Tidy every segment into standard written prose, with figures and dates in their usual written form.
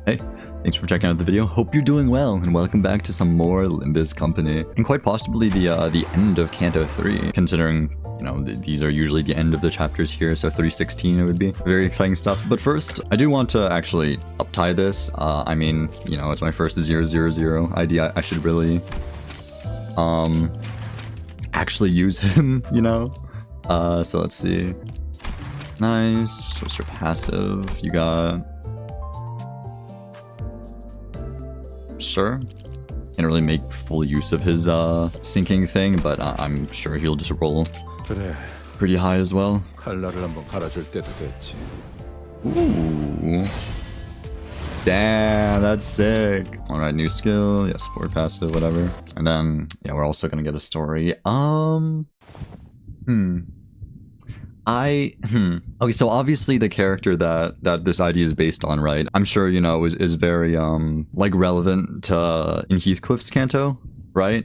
Hey, thanks for checking out the video. Hope you're doing well, and welcome back to some more Limbus Company, and quite possibly the end of Canto 3, considering, you know, these are usually the end of the chapters here, so 316 it would be. Very exciting stuff. But first, I do want to actually up-tie this. I mean, you know, it's my first 000 ID. I should really, actually use him, you know? So let's see. Nice. What's your passive? You got... Sure. Can't really make full use of his sinking thing, but I'm sure he'll just roll pretty high as well. Ooh. Damn, that's sick. Alright, new skill. Yeah, support passive, whatever. And then, yeah, we're also gonna get a story. Okay, so obviously the character that this idea is based on, right? I'm sure, you know, is very like relevant to in Heathcliff's Canto, right?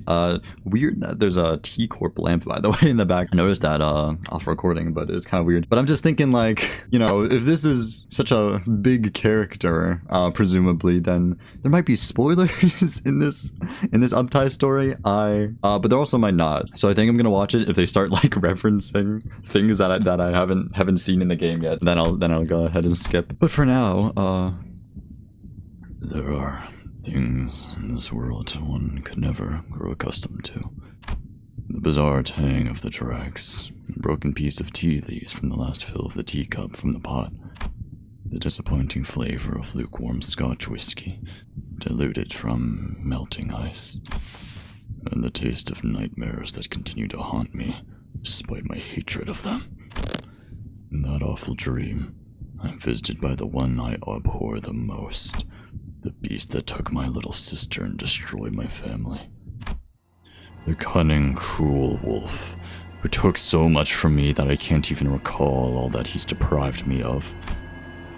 Weird that there's a T-Corp lamp, by the way, in the back. I noticed that off recording, but it's kind of weird. But I'm just thinking, like, you know, if this is such a big character, presumably, then there might be spoilers in this uptie story. But there also might not. So I think I'm gonna watch it. If they start like referencing things that I haven't seen in the game yet, then I'll go ahead and skip. But for now, there are things in this world one could never grow accustomed to. The bizarre tang of the dregs, a broken piece of tea leaves from the last fill of the teacup from the pot, the disappointing flavor of lukewarm Scotch whiskey, diluted from melting ice, and the taste of nightmares that continue to haunt me, despite my hatred of them. In that awful dream, I'm visited by the one I abhor the most, the beast that took my little sister and destroyed my family. The cunning, cruel wolf, who took so much from me that I can't even recall all that he's deprived me of.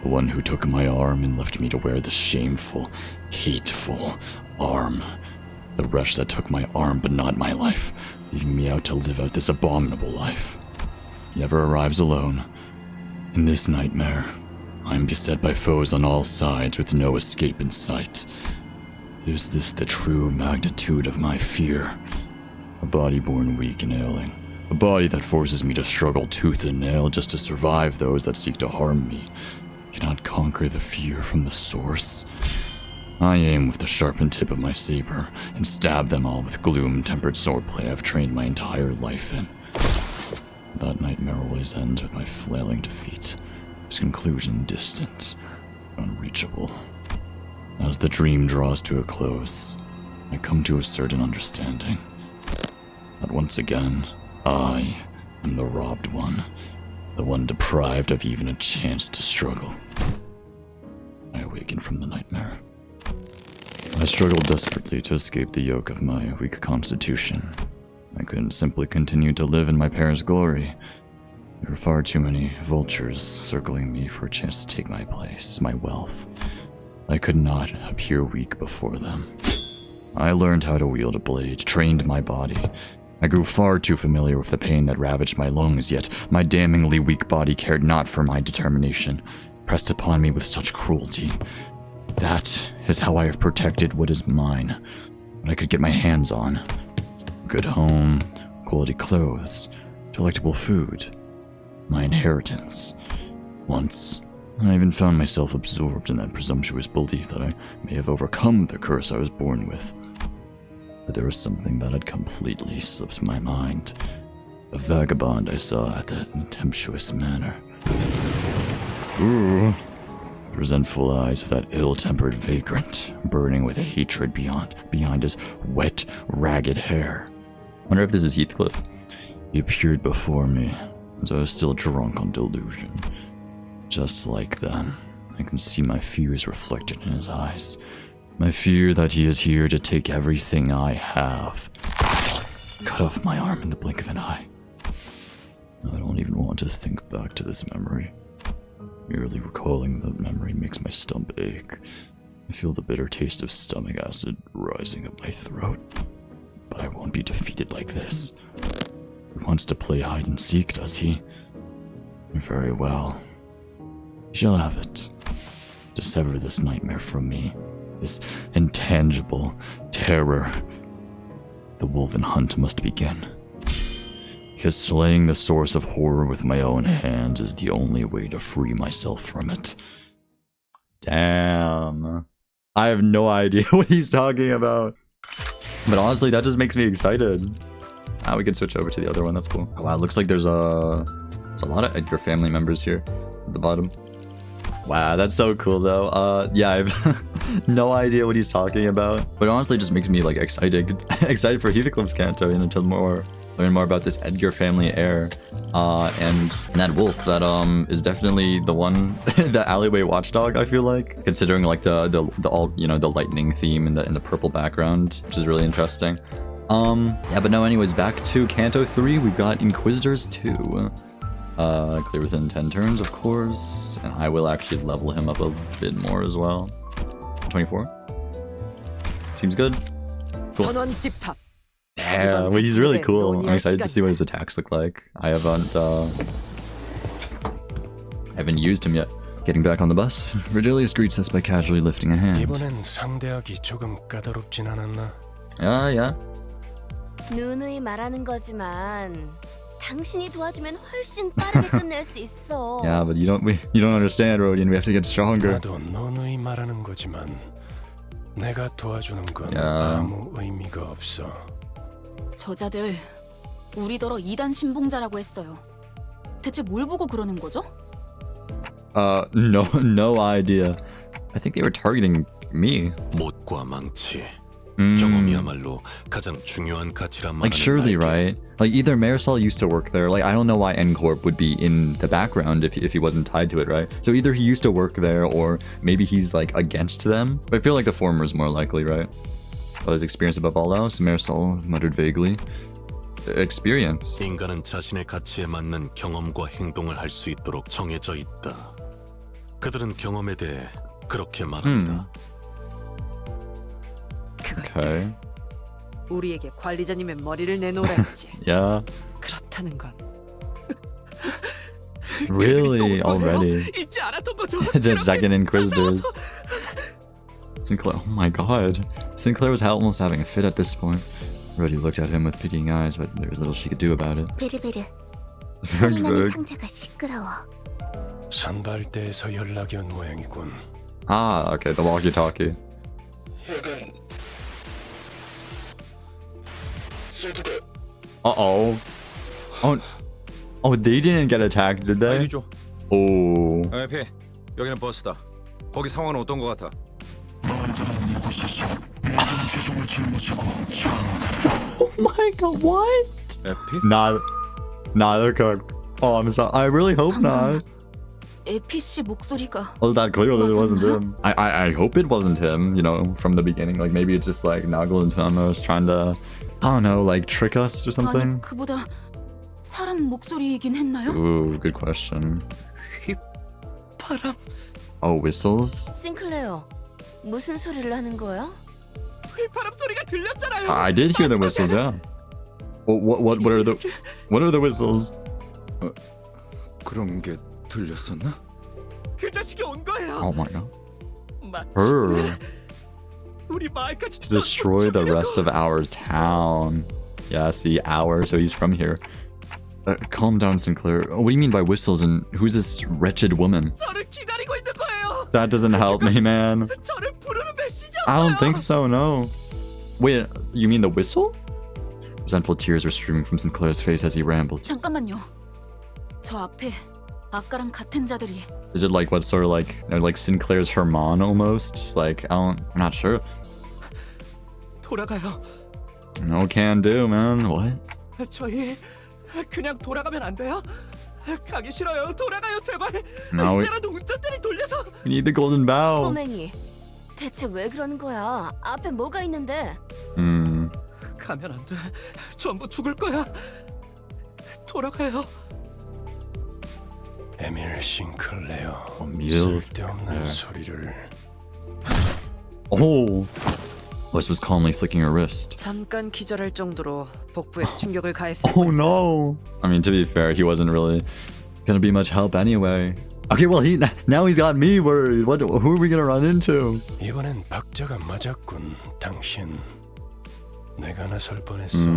The one who took my arm and left me to wear the shameful, hateful arm. The wretch that took my arm but not my life, leaving me out to live out this abominable life. He never arrives alone. In this nightmare, I am beset by foes on all sides with no escape in sight. Is this the true magnitude of my fear? A body born weak and ailing. A body that forces me to struggle tooth and nail just to survive those that seek to harm me. Cannot conquer the fear from the source. I aim with the sharpened tip of my saber and stab them all with gloom-tempered swordplay I've trained my entire life in. That nightmare always ends with my flailing defeat. Its conclusion distant, unreachable. As the dream draws to a close, I come to a certain understanding. That once again, I am the robbed one, the one deprived of even a chance to struggle. I awaken from the nightmare. I struggled desperately to escape the yoke of my weak constitution. I couldn't simply continue to live in my parents' glory. There were far too many vultures circling me for a chance to take my place, my wealth. I could not appear weak before them. I learned how to wield a blade, trained my body. I grew far too familiar with the pain that ravaged my lungs, yet my damningly weak body cared not for my determination, pressed upon me with such cruelty. That is how I have protected what is mine, what I could get my hands on. A good home, quality clothes, delectable food. My inheritance. Once, I even found myself absorbed in that presumptuous belief that I may have overcome the curse I was born with. But there was something that had completely slipped my mind. A vagabond I saw at that contemptuous manner. Ooh. The resentful eyes of that ill-tempered vagrant, burning with hatred behind his wet, ragged hair. Wonder if this is Heathcliff. He appeared before me, as I was still drunk on delusion. Just like then, I can see my fears reflected in his eyes. My fear that he is here to take everything I have. Cut off my arm in the blink of an eye. I don't even want to think back to this memory. Merely recalling the memory makes my stomach ache. I feel the bitter taste of stomach acid rising up my throat. But I won't be defeated like this. He wants to play hide and seek, does he? Very well. He shall have it. to sever this nightmare from me, this intangible terror. The woven hunt must begin. Because slaying the source of horror with my own hands is the only way to free myself from it. Damn. I have no idea what he's talking about. But honestly, that just makes me excited. Ah, we can switch over to the other one. That's cool. Oh, wow, it looks like there's a lot of Edgar family members here at the bottom. Wow, that's so cool though. Yeah, I have no idea what he's talking about. But honestly, it just makes me like excited for Heathcliff's Canto, you know, to learn more about this Edgar family heir. And that wolf that is definitely the one, the alleyway watchdog, I feel like. Considering like the all, you know, the lightning theme in the purple background, which is really interesting. Yeah, but no, anyways, back to Canto 3, we've got Inquisitors 2. Clear within 10 turns, of course, and I will actually level him up a bit more as well. 24. Seems good. Cool. Yeah, well, he's really cool. I'm excited to see what his attacks look like. I haven't used him yet. Getting back on the bus, Virgilius greets us by casually lifting a hand. Yeah. 누누이 말하는 거지만 당신이 도와주면 훨씬 빠르게 끝낼 수 있어. Yeah, but you don't understand, Rodian. We have to get stronger. 나도 누누이 말하는 거지만 내가 도와주는 건 아무 의미가 없어. 저자들 우리더러 2단 신봉자라고 했어요. 대체 뭘 보고 그러는 거죠? No idea. I think they were targeting me. 못과 망치. 경험이야말로 가장 중요한 가치란 Like surely, right? Like either Marisol used to work there. Like I don't know why N-Corp would be in the background if he wasn't tied to it, right? So either he used to work there or maybe he's like against them. But I feel like the former is more likely, right? His experience above all else, Marisol muttered vaguely. Experience. 인간은 자신의 가치에 맞는 경험과 행동을 할 수 있도록 정해져 있다. 그들은 경험에 대해 그렇게 말합니다. Okay. 우리에게 관리자님의 머리를 내놓으랬지. Yeah. 그렇다는 건. Really? Already? The second Inquisitors. Sinclair, oh my god. Sinclair was almost having a fit at this point. Rhodey looked at him with pitying eyes, but there was little she could do about it. 베르베르. 소리나는 상자가 시끄러워. 산발대에서 연락이 온 모양이군. Ah, okay, the walkie-talkie. Uh-oh. Oh, they didn't get attacked, did they? Oh. 피, 여기는 버스다. 거기 상황은 어떤 것 같아? Oh my god, what? 에피? Nah, they're cooked. Oh, I'm sorry. I really hope not. 에피 씨 목소리가 Well, that clearly wasn't him. I hope it wasn't him, you know, from the beginning. Like, maybe it's just like Nagel and Thomas trying to, I don't know, like trick us or something. 아니 그보다 사람 목소리이긴 했나요? Ooh, good question. 바람. Oh, whistles? 싱클레어, 무슨 소리를 하는 거야? 바람 소리가 들렸잖아요. I did hear the whistles, yeah. What are the whistles? 그런 게 들렸었나? 그 자식이 온 거예요. Oh my god. 마치 Her. 우리 마을까지 To destroy the rest of our town. Yeah, see, our, so he's from here. Calm down, Sinclair. What do you mean by whistles and who's this wretched woman? 저를 기다리고 있는 거예요. That doesn't help me, man. 저를 부르는 메시지였어요. I don't think so, no. Wait, you mean the whistle? Resentful tears were streaming from Sinclair's face as he rambled. 잠깐만요. 저 앞에 아까랑 같은 자들이. Is it like what sort of like Sinclair's Herman almost? Like, I'm not sure. 돌아가요. No can do, man. What? 저희 그냥 돌아가면 안 돼요? 가기 싫어요. 돌아가요, 제발. No, 이제라도 운전대를 돌려서. we need the golden bow. 꼬맹이, 대체 왜 그러는 거야? 앞에 뭐가 있는데? 가면 안 돼. 전부 죽을 거야. 돌아가요. 에밀 싱클레어. Emil. 쓸데없는 소리를. Oh. Wes was calmly flicking her wrist. 잠깐 기절할 정도로 복부에 충격을 가했을 Oh no. I mean, to be fair, he wasn't really gonna be much help anyway. Okay, well now he's got me worried. Who are we gonna run into? 이번엔 박자가 맞았군. 당신 내가 나설 뻔했어.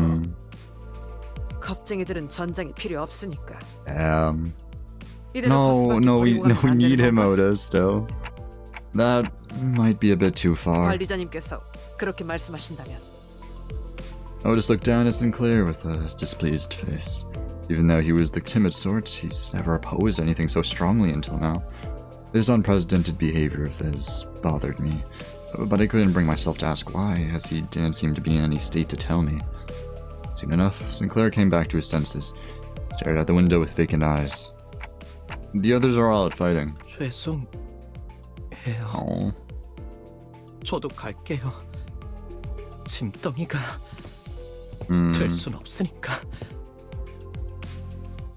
겁쟁이들은 전장이 필요 없으니까. 이대로 No, 버스밖에 no, we 버리고 가면 안 need 되는 him, 건가? Otis. Still, that might be a bit too far. 관리자님께서 그렇게 말씀하신다면 Otis looked down at Sinclair with a displeased face. Even though he was the timid sort, he's never opposed anything so strongly until now. This unprecedented behavior of his bothered me, but I couldn't bring myself to ask why, as he didn't seem to be in any state to tell me. Soon enough, Sinclair came back to his senses, stared out the window with vacant eyes. The others are all out fighting. 죄송해요. Oh. 저도 갈게요. 짐덩이가 될 순 없으니까.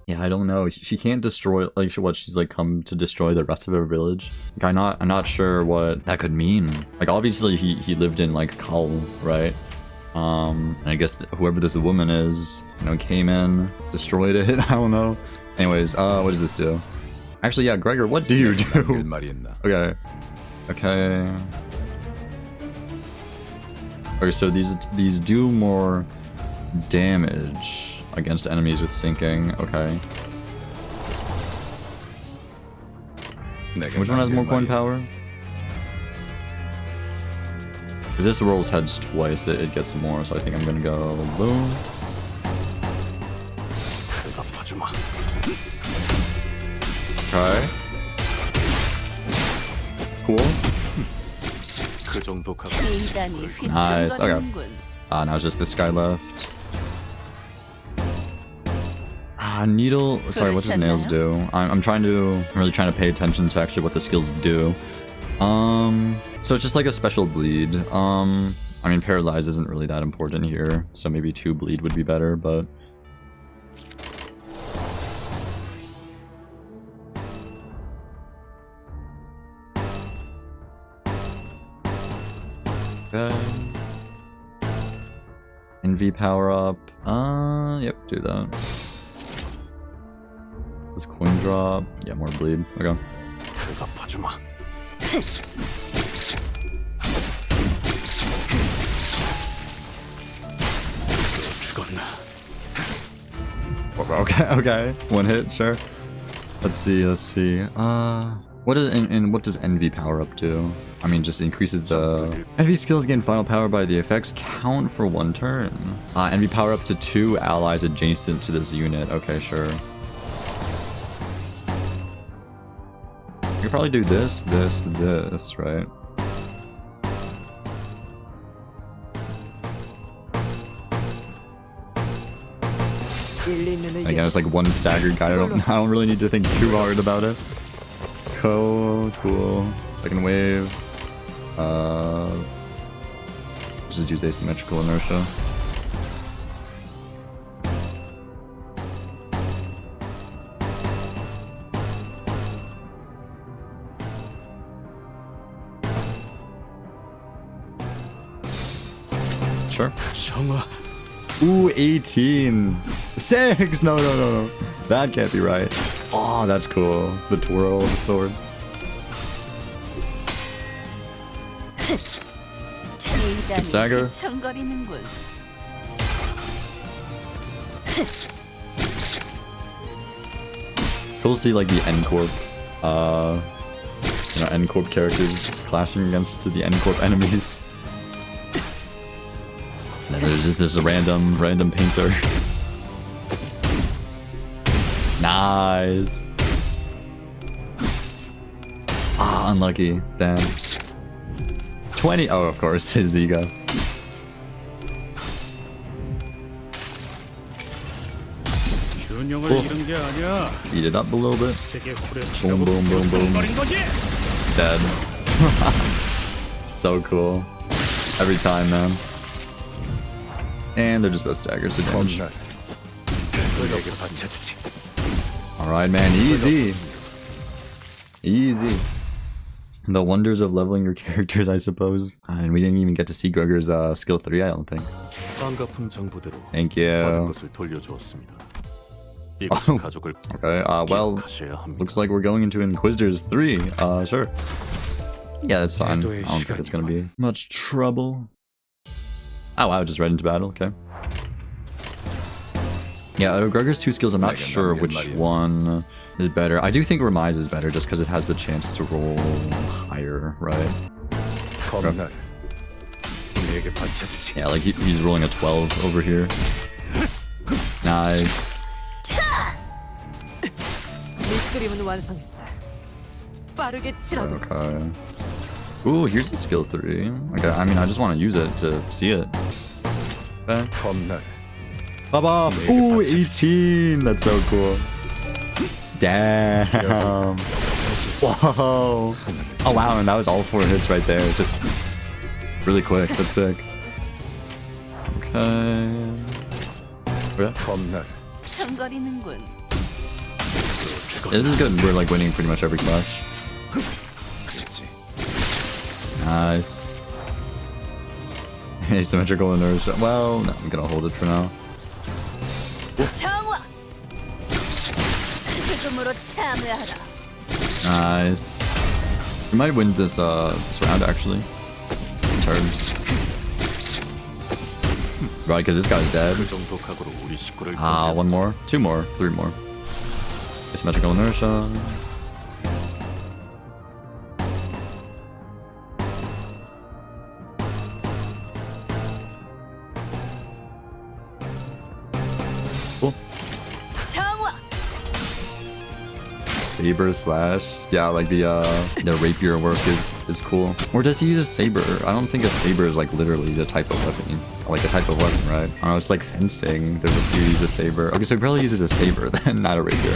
Yeah, I don't know. She can't destroy, like, what, she's like come to destroy the rest of her village? Like, I'm not sure what that could mean. Like, obviously he lived in like Calw, right? And I guess whoever this woman is, you know, came in, destroyed it. I don't know. Anyways, what does this do? Actually, yeah, Gregor, what do you do? Okay. Okay. Okay, so these do more damage against enemies with sinking. Okay. Which one has more coin power? If this rolls heads twice, it gets more, so I think I'm gonna go boom. Okay. Cool. 그 정도 값. 대단히 Nice. Okay. 휘청거리는군. Now it's just this guy left. Needle. Sorry, what does nails do? I'm really trying to pay attention to actually what the skills do. So it's just like a special bleed. I mean, paralyze isn't really that important here, so maybe 2 bleed would be better, but. Okay. Envy power up. Yep, do that. This coin drop. Yeah, more bleed. Okay. Okay. 1 hit, sure. Let's see. What does envy power up do? I mean, just increases the envy skills gain final power by the effects count for 1 turn. Envy power up to 2 allies adjacent to this unit. Okay, sure. You could probably do this, right? Again, it's like 1 staggered guy. I don't really need to think too hard about it. Cool. Second wave. Just use asymmetrical inertia. Sure. Ooh, 18. 6! No. That can't be right. Oh, that's cool. The twirl of the sword. Good stagger. 휘청거리는군. Cool to see like the N Corp, N Corp characters clashing against the N Corp enemies. And then there's just this random painter. Nice. Unlucky. Damn. 20. Oh, of course, his ego. Cool. Speed it up a little bit. Boom. Dead. So cool. Every time, man. And they're just both staggered, so dodge. Alright, man. Easy. The wonders of leveling your characters, I suppose. And we didn't even get to see Gregor's skill 3, I don't think. 반갑은 정보대로 Thank 받은 you. 것을 돌려주었습니다. 이곳 가족을 Okay, well, 기억하셔야 합니다. looks like we're going into Inquisitors 3. Sure. Yeah, that's fine. I don't think it's gonna be much trouble. Oh wow, just right into battle, okay. Yeah, Gregor's 2 skills, I'm not sure which one is better. I do think Remize is better just because it has the chance to roll higher, right? 검날 우리에게 바쳐주지. Yeah, like he's rolling a 12 over here. Nice. 밑그림은 완성했다. 빠르게 치러도. Okay. Ooh, here's a skill 3. Okay, I mean, I just want to use it to see it. Okay. 검날 Baba! Ooh, 18! That's so cool. Damn. Whoa. Oh wow, and that was all 4 hits right there. Just really quick. That's sick. Okay. Yeah. 검날 청거리는군. This is good. We're like winning pretty much every clash. 그랬지. Nice. Asymmetrical inertia. Well, no, I'm gonna hold it for now. 정화. 죽음으로 참여하라. Nice. We might win this this round actually. Turn. Right, because this guy's dead. 그 정도 각오로 우리 식구를 Ah, 1 more, 2 more, 3 more. Asymmetrical inertia. Cool. 정화. Saber slash. Yeah, like the rapier work is cool. Or does he use a saber? I don't think a saber is like literally the type of weapon. Like a type of weapon, right? I don't know, it's like fencing. There's a use a saber. Okay, so he probably uses a saber then, not a rapier.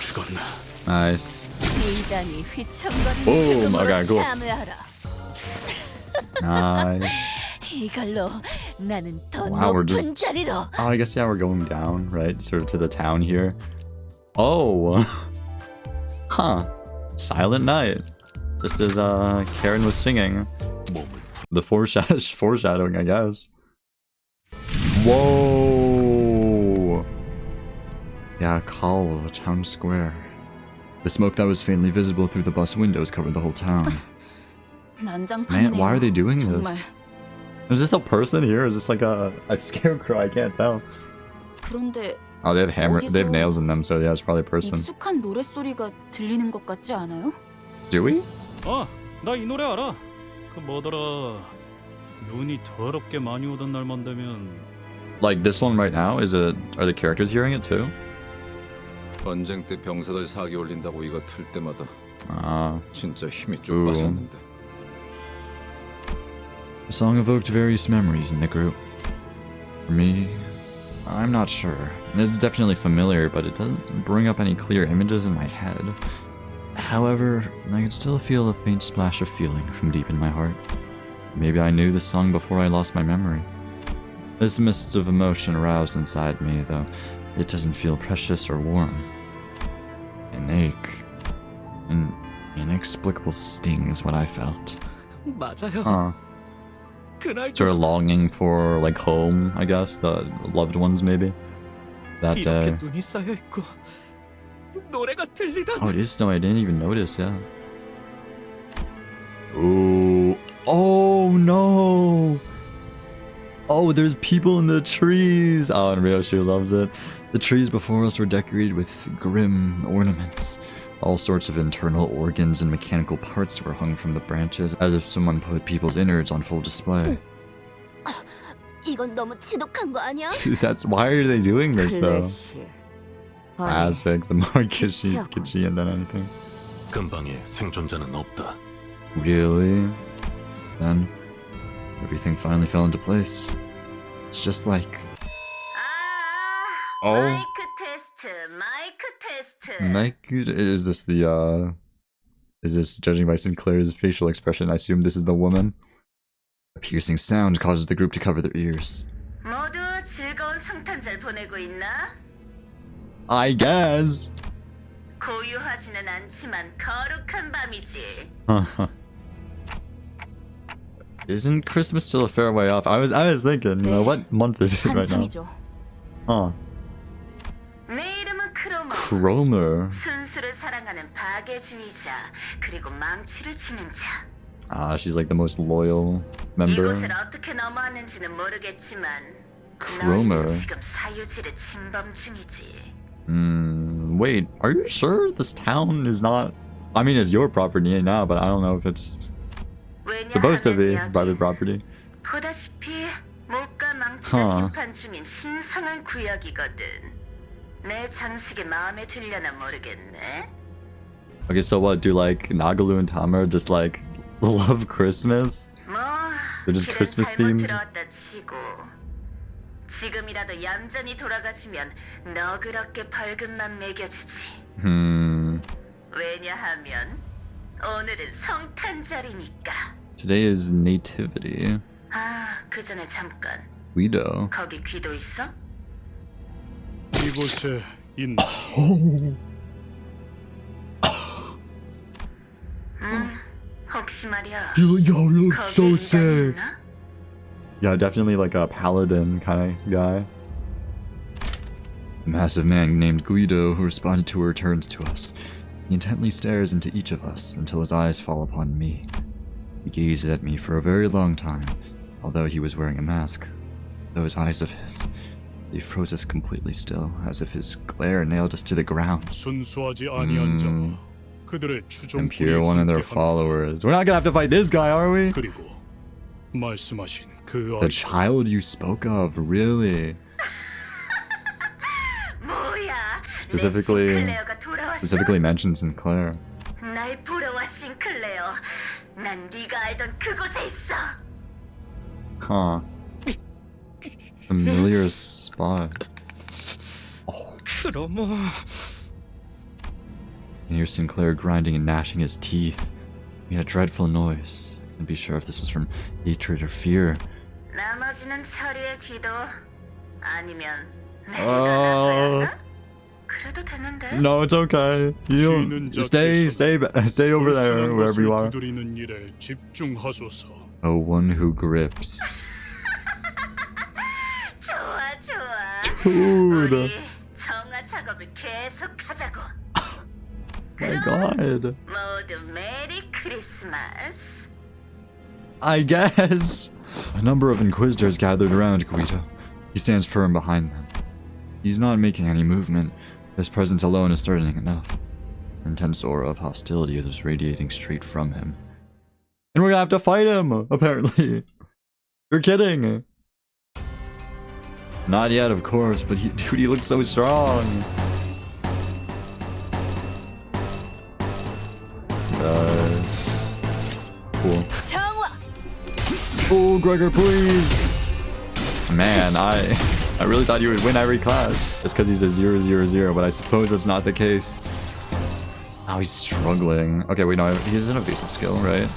죽었나? Nice. 인간이 휘청거리는 Boom. 죽음으로 Okay, cool. 참여하라. Nice. 이걸로 나는 더 Wow, we're 높은 just- 자리로. Oh, I guess yeah, we're going down, right? Sort of to the town here. Oh. Huh. Silent Night. Just as Karen was singing. 몸을 The foreshadowing, I guess. Whoa. Yeah, Calw, town square. The smoke that was faintly visible through the bus windows covered the whole town. 난장판이네요. Man, why are they doing 정말. this? Is this a person here? Is this like a scarecrow? I can't tell. 그런데 Oh, they have they have 어디서 nails in them, so yeah, it's probably a person. 익숙한 노랫소리가 들리는 것 같지 않아요? Do we? 나 이 노래 알아. 그 뭐더라. 눈이 더럽게 많이 오던 날만 되면 Like this one right now? Are the characters hearing it too? 전쟁 때 병사들 사기 올린다고 이거 틀 때마다 Ah. 진짜 힘이 쭉 음. 빠졌는데. The song evoked various memories in the group. For me, I'm not sure. It's definitely familiar, but it doesn't bring up any clear images in my head. However, I can still feel a faint splash of feeling from deep in my heart. Maybe I knew the song before I lost my memory. This mist of emotion aroused inside me, though it doesn't feel precious or warm. An ache, an inexplicable sting is what I felt. 맞아요. Huh. 그날 Sort of longing for like home, I guess, the loved ones maybe. That 이렇게 day. 눈이 쌓여 있고 노래가 들리던. Oh, it is snow. I didn't even notice. Yeah. Ooh. Oh no. Oh, there's people in the trees. Oh, and Ryoshi loves it. The trees before us were decorated with grim ornaments. All sorts of internal organs and mechanical parts were hung from the branches, as if someone put people's innards on full display. 이건 너무 지독한 거 아니야? Dude, that's why are they doing this though? 클래식. Classic, the more kitschy than anything. 근방에 생존자는 없다. Really? Then everything finally fell into place. It's just like Oh. 마이크 테스트. Mike, is this judging by Sinclair's facial expression? I assume this is the woman. A piercing sound causes the group to cover their ears. 모두 즐거운 성탄절 보내고 있나? I guess. 고요하지는 않지만 거룩한 밤이지. Isn't Christmas still a fair way off? I was thinking, you know, what month is it right now? 한참이죠. Huh. Cromer. 순수를 사랑하는 파괴주의자, 그리고 망치를 치는 자. Ah, she's like the most loyal member. 이곳을 어떻게 넘어왔는지는 모르겠지만 Cromer. 너희는 지금 사유지를 침범 중이지. Wait, are you sure this town is not... I mean, it's your property now, but I don't know if it's supposed to be private property. 보다시피 목과 망치가 심판 중인 신성한 구역이거든. 내 장식이 마음에 들려나 모르겠네. Okay, so what, do like Nagalu and Tamar just like love Christmas? 뭐 They're just 실은 Christmas 잘못 themed? 들어왔다 치고 지금이라도 얌전히 돌아가주면 너그럽게 벌금만 매겨주지. 왜냐하면 오늘은 성탄절이니까. Today is nativity. 아, 그 전에 잠깐. Guido. 거기 귀도 있어? 이곳에 있나? 혹시 말이야. You look 거기 인간이 있나? Yeah, definitely like a paladin kind of guy. A massive man named Guido who responded to her turns to us. He intently stares into each of us until his eyes fall upon me. He gazed at me for a very long time, although he was wearing a mask. Those eyes of his, they froze us completely still, as if his glare nailed us to the ground. 순수하지 아니한 자. 그들의 추종꾼이 Impure, one of their 함께하는 followers. We're not gonna have to fight this guy, are we? 그리고 말씀하신 그 The 아이 child you spoke of, really? 뭐야? Specifically- 내 싱클레어가 돌아왔어? Specifically mentioned Sinclair. 날 보러 와 싱클레어. 난 네가 알던 그곳에 있어. Huh. Familiar spot. 그럼 I hear Sinclair grinding and gnashing his teeth. He made a dreadful noise. Couldn't be sure if this was from hatred or fear. 나머지는 처리해 기도. 아니면 내가 나서야 하나? 그래도 되는데. No, it's okay. You stay over there, wherever you are. 두드리는 일에 집중하소서. Oh, one who grips. 좋아 좋아. Dude. 우리 정화 작업을 계속하자고. My God. 모두 메리 크리스마스. I guess. A number of Inquisitors gathered around Guido. He stands firm behind them. He's not making any movement. His presence alone is threatening enough. An intense aura of hostility is radiating straight from him. And we're gonna have to fight him, apparently. You're kidding. Not yet, of course, but dude, he looks so strong. Cool. Oh, Gregor, please. Man, I really thought you would win every clash just because he's a 0-0-0, but I suppose that's not the case. Oh, he's struggling. Okay, wait, no, he has an evasive skill, right?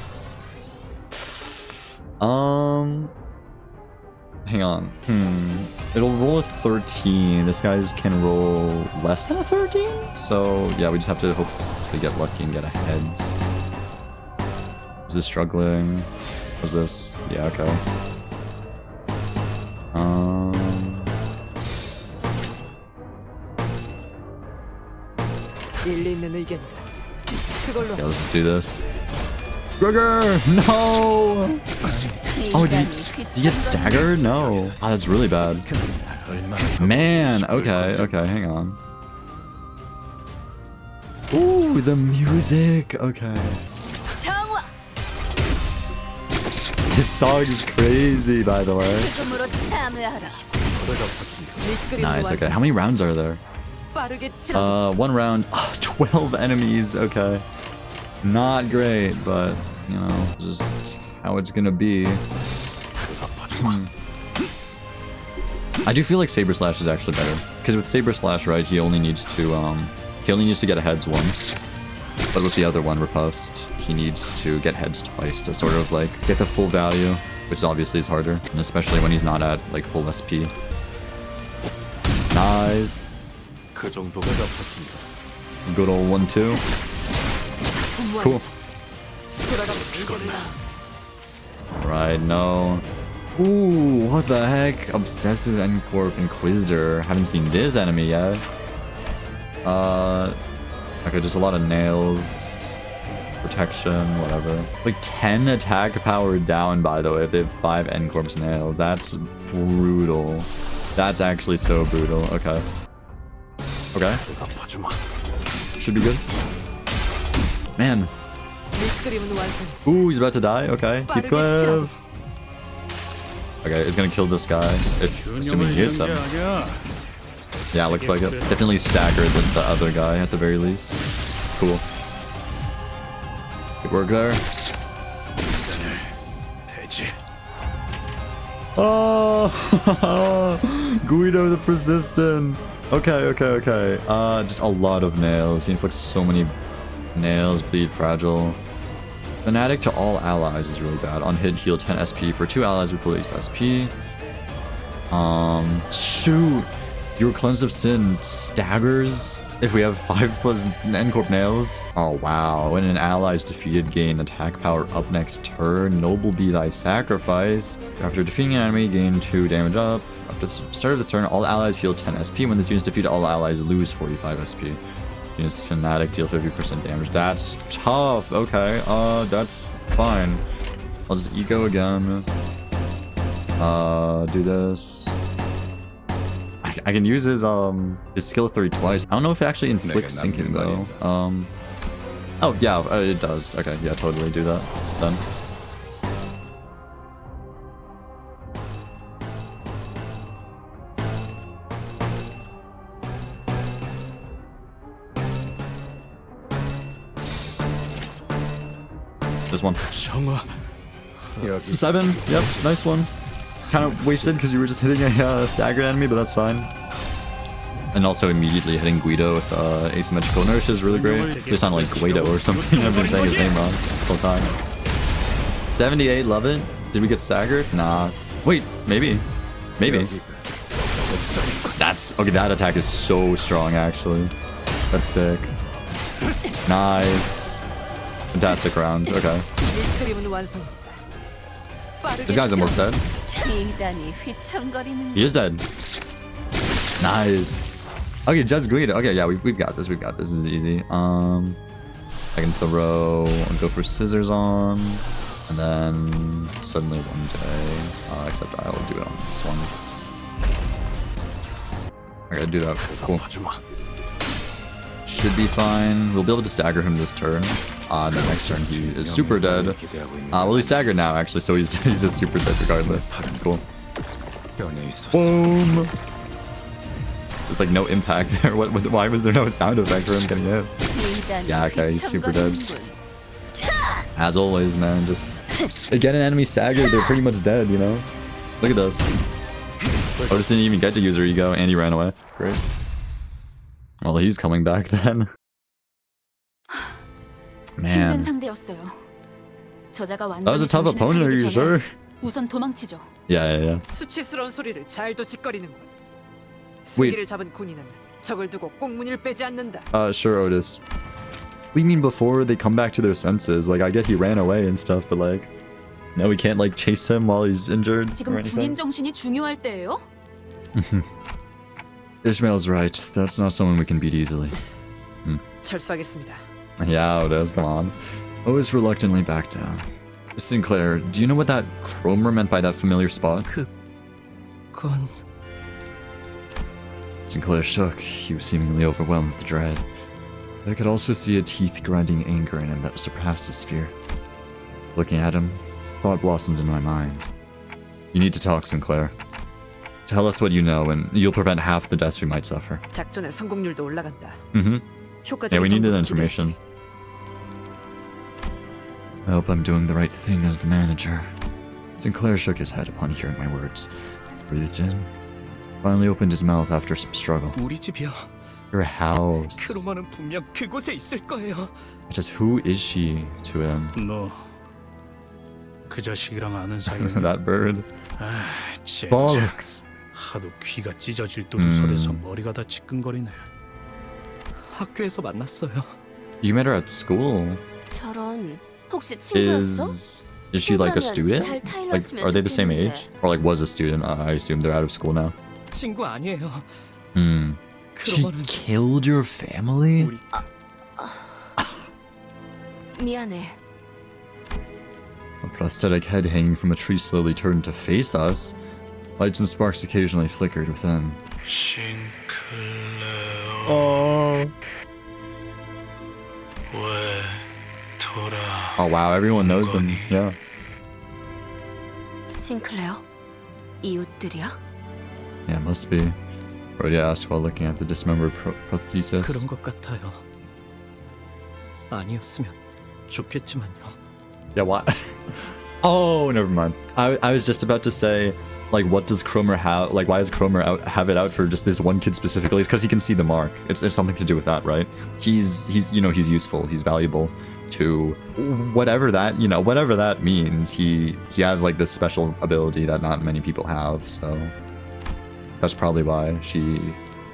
Hang on. It'll roll a 13. This guy's can roll less than a 13? So, yeah, we just have to hopefully get lucky and get a heads. Is this struggling? What's this? Yeah, okay. 일리 있는 의견이다. 그걸로 Yeah, let's do this. Gregor! No! Oh, did he get staggered? No. Oh, that's really bad. Man, okay, hang on. Ooh, the music. Okay. This song is crazy, by the way. Nice, okay. How many rounds are there? 빠르게 치러도. One round. 12 enemies, okay. Not great, but, you know, just how it's gonna be. I do feel like Saber Slash is actually better. Because with Saber Slash, right, he only needs to get heads once. But with the other one, Riposte, he needs to get heads twice to sort of like get the full value, which obviously is harder, and especially when he's not at like full SP. Nice. 그 정도가 아팠습니다. Good old 1-2. Cool. Right, no. Ooh, what the heck? Obsessive Inquisitor. Haven't seen this enemy yet. Okay, just a lot of nails, protection, whatever. Like 10 attack power down, by the way, if they have 5 N-Corp's nail. That's brutal. That's actually so brutal. Okay. Okay. Should be good. Man. 밑그림은 완성. Ooh, he's about to die. Okay. 빠르게 Heathcliff. Okay, he's gonna kill this guy. Assuming he hits him. Yeah, looks like it. Definitely staggered the other guy at the very least. Cool. Good work there. Oh, Guido the Persistent. Okay. Just a lot of nails. He inflicts so many nails. Bleed fragile. Fanatic to all allies is really bad. On hit, heal 10 SP for 2 allies with release SP. Shoot. Your Cleansed of Sin staggers if we have 5+ N-Corp nails. Oh wow, when an ally is defeated, gain attack power up next turn. Noble be thy sacrifice. After defeating an enemy, gain 2 damage up. After the start of the turn, all allies heal 10 SP. When the unit is defeated, all allies lose 45 SP. This unit's Fanatic, deal 50% damage. That's tough. Okay, that's fine. I'll just eco again. Do this. I can use his skill 3 twice. I don't know if it actually inflicts sinking though. Oh yeah, it does. Okay, yeah, totally do that then. This one. 7. Yep, nice one. Kind of wasted because you were just hitting a staggered enemy, but that's fine. And also immediately hitting Guido with asymmetrical inertia is really great. It's not like Guido or something. I've been saying his name wrong this whole time. 78, love it. Did we get staggered? Nah. Wait, maybe. Maybe. That's okay. That attack is so strong, actually. That's sick. Nice. Fantastic round. Okay. 밑그림은 완성. This guy's almost dead. He is dead. Nice. Okay, just Guido. Okay, yeah, we've got this. We've got this. This is easy. I can throw and go for scissors on, and then suddenly one day, except I'll do it on this one. I gotta do that. Cool. Should be fine. We'll be able to stagger him this turn. The next turn he is super dead. Well, he's staggered now actually, so he's just super dead regardless. Cool. Boom. There's like no impact there. Why was there no sound effect for him getting hit? Yeah, okay, he's super dead. As always, man, just get an enemy staggered, they're pretty much dead, you know? Look at this. Oh, just didn't even get to use her ego, and he ran away. Great. Well, he's coming back then. Man. That was a tough opponent, are you sure? 우선 도망치죠. Yeah. 수치스러운 소리를 잘도 짓거리는군. Wait. 승기를 잡은 군인은 적을 두고 꽁무니를 빼지 않는다. Sure, Otis. What do you mean before they come back to their senses? Like, I get he ran away and stuff, but like, no, we can't like chase him while he's injured or 지금 anything. 군인 정신이 중요할 때예요? Ishmael's right. That's not someone we can beat easily. 철수하겠습니다. Yeah, Otis, come on. Otis reluctantly backed down. Sinclair, do you know what that chromer meant by that familiar spot? 그건 Sinclair shook. He was seemingly overwhelmed with dread. But I could also see a teeth-grinding anger in him that surpassed his fear. Looking at him, thought blossomed in my mind. You need to talk, Sinclair. Tell us what you know, and you'll prevent half the deaths we might suffer. 작전의 성공률도 올라간다. Yeah, we need that information. I hope I'm doing the right thing as the manager. Sinclair shook his head upon hearing my words. Breathed in. Finally opened his mouth after some struggle. 우리 집이야. Your house. 크로마는 분명 그곳에 있을 거예요. Just who is she to him? 너 그 자식이랑 아는 사이야. That bird. 아, 젠장. Bollocks. 하도 귀가 찢어질 도루설에서 머리가 다 지끈거리네. 학교에서 만났어요. You met her at school. 저런 혹시 친구였어? Is she like a student? Like, are they the same age? Or like was a student? I assume they're out of school now. 친구 아니에요. She 그러면은 killed your family? 우리 미안해. A prosthetic head hanging from a tree slowly turned to face us. Lights and sparks occasionally flickered within. Oh. Oh wow, everyone knows them. Yeah. 싱클레어? 이웃들이야? Yeah, it must be. Brody asked while looking at the dismembered prosthesis. 그런 것 같아요. 아니었으면 좋겠지만요. Yeah, what? Oh, never mind. I was just about to say, like, what does Cromer have? Like, why does Cromer have it out for just this one kid specifically? It's because he can see the mark. It's something to do with that, right? He's he's useful. He's valuable to whatever that whatever that means. He has like this special ability that not many people have. So that's probably why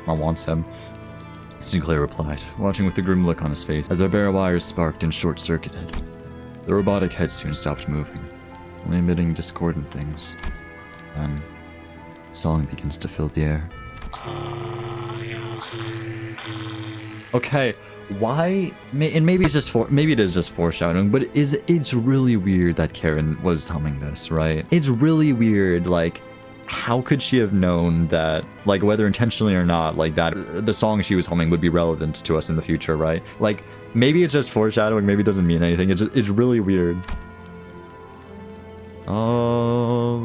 mom wants him. Sinclair replied, watching with a grim look on his face as their bare wires sparked and short-circuited. The robotic head soon stopped moving, only emitting discordant things. Then, song begins to fill the air. Okay, why? And maybe it's just maybe it is just foreshadowing, but it's really weird that Karen was humming this, right? It's really weird. Like, how could she have known that, like, whether intentionally or not, like that the song she was humming would be relevant to us in the future, right? Like, maybe it's just foreshadowing. Maybe it doesn't mean anything. It's really weird. All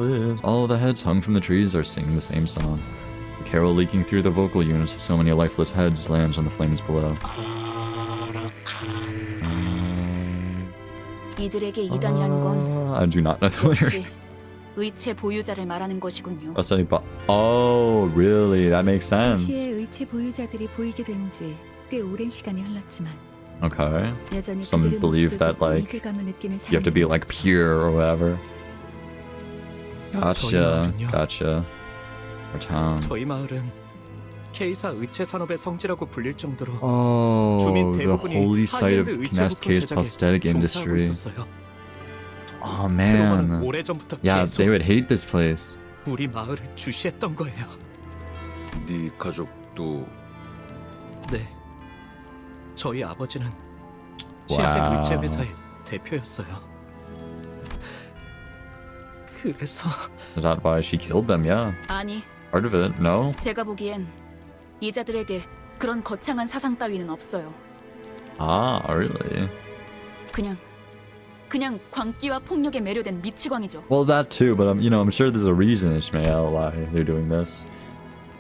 the heads hung from the trees are singing the same song. The carol leaking through the vocal units of so many lifeless heads lands on the flames below. 이들에게 이단이라는 건 I do not know the 역시 lyrics. 의체 보유자를 말하는 것이군요. Oh, really? That makes sense. 시의 의체 보유자들이 보이게 된 지 꽤 오랜 시간이 흘렀지만 Okay. 여전히 Some 그들의 believe 모습을 that, 보고 like, 이질감을 느끼는 You have to be like pure or whatever. Gotcha. Gotcha. Our town. 저희 마을은 K사 의체 산업의 성지라고 불릴 정도로 Oh, 주민 the 대부분이 holy site of 하이엔드 Knast's 의체 부품 prosthetic 제작에 종사하고 industry. 있었어요. Oh 그러고는 man. 오래전부터 Yeah, 계속 they would hate this place. 우리 마을을 주시했던 거예요. 네 가족도 네. 저희 아버지는 와우. 시생 의체 회사의 대표였어요. 그래서 Is that why she killed them? Yeah. 아니, Part of it. No? 제가 보기엔 이자들에게 그런 거창한 사상 따위는 없어요. Ah, really? 그냥 광기와 폭력에 매료된 미치광이죠. Well, that too, but I'm sure there's a reason, Ishmael, why they're doing this.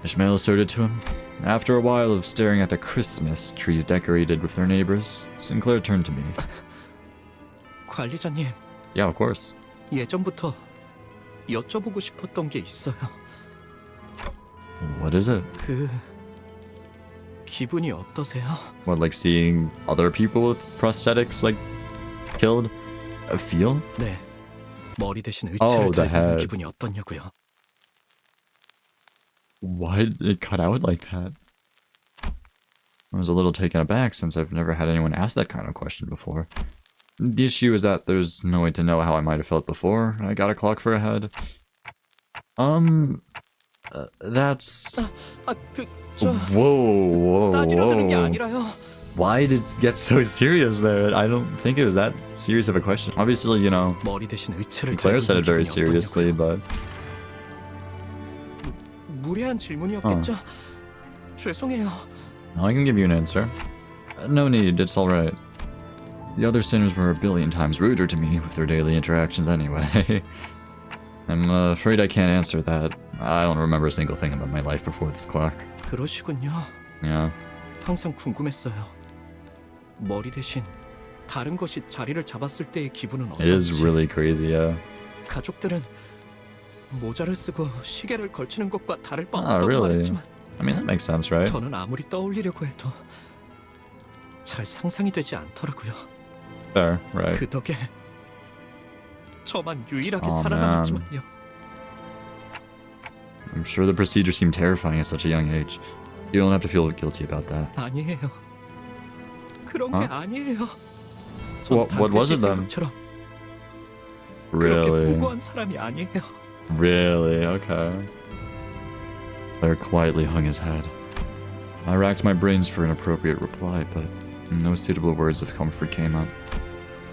Ishmael asserted to him. After a while of staring at the Christmas trees decorated with their neighbors, Sinclair turned to me. 관리자님, Yeah, of course. 예전부터 여쭤보고 싶었던 게 있어요. What is it? 그 기분이 어떠세요? What, like seeing other people with prosthetics, like, killed? Feel? 네. 머리 대신 Oh, 의체를 the 달고 있는 head. 기분이 어떠냐고요. Why did it cut out like that? I was a little taken aback since I've never had anyone ask that kind of question before. The issue is that there's no way to know how I might have felt before I got a clock for a head. That's... Whoa. 따지려드는 게 아니라요. Why did it get so serious there? I don't think it was that serious of a question. Obviously, 머리 대신 의체를 Claire 달고 said it 있는 very 기분이 seriously, 어떠냐고요. but... 무례한 질문이었겠죠? 죄송해요. No, I can give you an answer. No need, it's alright. The other sinners were a billion times ruder to me with their daily interactions anyway. I'm afraid I can't answer that. I don't remember a single thing about my life before this clock. 그러시군요. Yeah. 항상 궁금했어요. 머리 대신 다른 것이 자리를 잡았을 때의 기분은 It is 어떤지. really crazy, yeah. 가족들은 모자를 쓰고 시계를 걸치는 것과 다를 바 Ah, 없다고 really? 말했지만 I mean, that makes sense, right? 저는 아무리 떠올리려고 해도 잘 상상이 되지 않더라고요. Fair, right. 그 덕에 저만 유일하게 Oh, 살아남았지만요. I'm sure the procedure seemed terrifying at such a young age. You don't have to feel guilty about that. 아니에요. 그런 게 아니에요. What was it then? 그렇게 Really? 무고한 사람이 아니에요. Really? Okay. Claire quietly hung his head. I racked my brains for an appropriate reply, but no suitable words of comfort came up.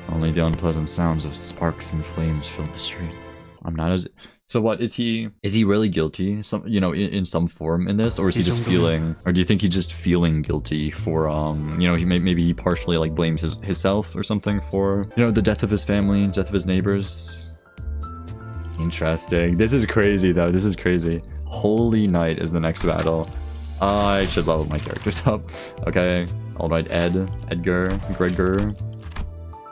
Only the unpleasant sounds of sparks and flames filled the street. I'm not as... So what, is he really guilty, some, you know, in some form in this? Or is he just feeling... Or do you think he's just feeling guilty for, you know, maybe he partially, like, blames himself or something for, you know, the death of his family, death of his neighbors? Interesting. This is crazy, though. This is crazy. Holy Knight is the next battle. I should level my characters up. Okay. Alright, Edgar, Gregor.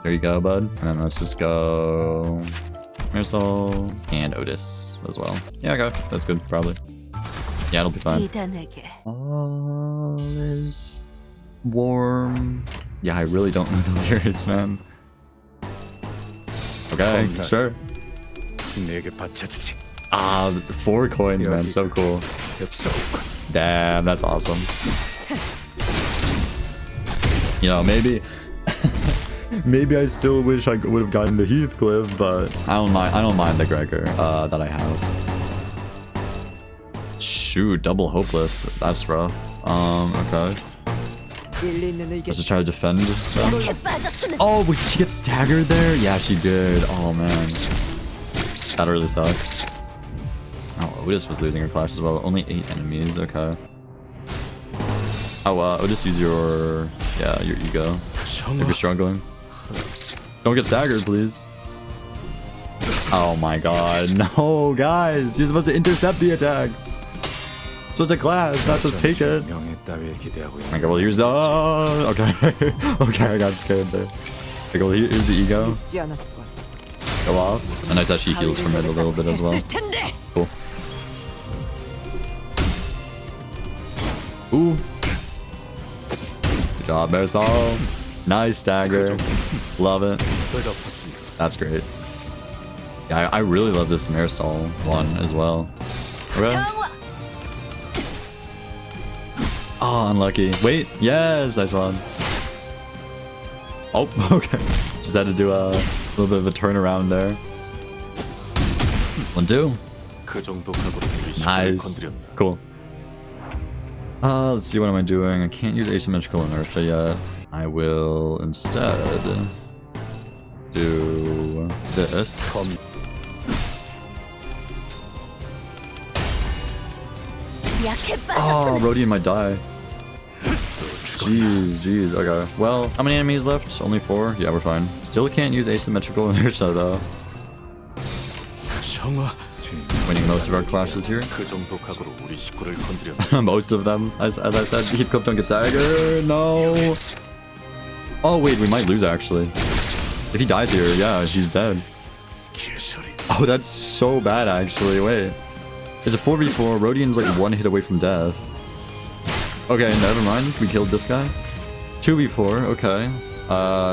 There you go, bud. And then let's just go... Marisol and Otis as well. Yeah, okay. That's good, probably. Yeah, it'll be fine. 이단에게 All is warm. Yeah, I really don't know the lyrics, man. Okay, sure. 내게 바쳐주지. Ah, 4 coins, man. So cool. Damn, that's awesome. You know, maybe... Maybe I still wish I would have gotten the Heathcliff, but I don't mind the Gregor that I have. Shoot, double hopeless. That's rough. Okay. Let's just try to defend them. Oh, wait, did she get staggered there? Yeah, she did. Oh man. That really sucks. Oh, Otis was losing her clash as well. Only 8 enemies, okay. Oh, Otis, use your ego if you're struggling. Don't get staggered, please. Oh my god, no, guys! You're supposed to intercept the attacks! It's supposed to clash, not just take it. Okay, well, here's the... okay. Okay, I got scared there. Okay, well, here's the ego. Go off. And nice that she heals from it a little bit as well. Cool. Ooh. Good job, Marisol. Nice stagger. Love it. That's great. Yeah, I really love this Marisol one as well. Okay. Oh, unlucky. Wait, yes, nice one. Oh, okay. Just had to do a little bit of a turnaround there. 1-2. Nice. Cool. Let's see, what am I doing? I can't use asymmetrical inertia yet. I will instead do this. Oh, Rodian might die. Jeez, okay. Well, how many enemies left? Only 4? Yeah, we're fine. Still can't use asymmetrical inertia though. Winning most of our clashes here. Most of them, as I said. Heathcliff, don't get staggered. No. Oh wait, we might lose actually. If he dies here, yeah, she's dead. Oh, that's so bad actually. Wait. It's a 4v4. Rodian's like 1 hit away from death. Okay, never mind. We killed this guy. 2v4. Okay.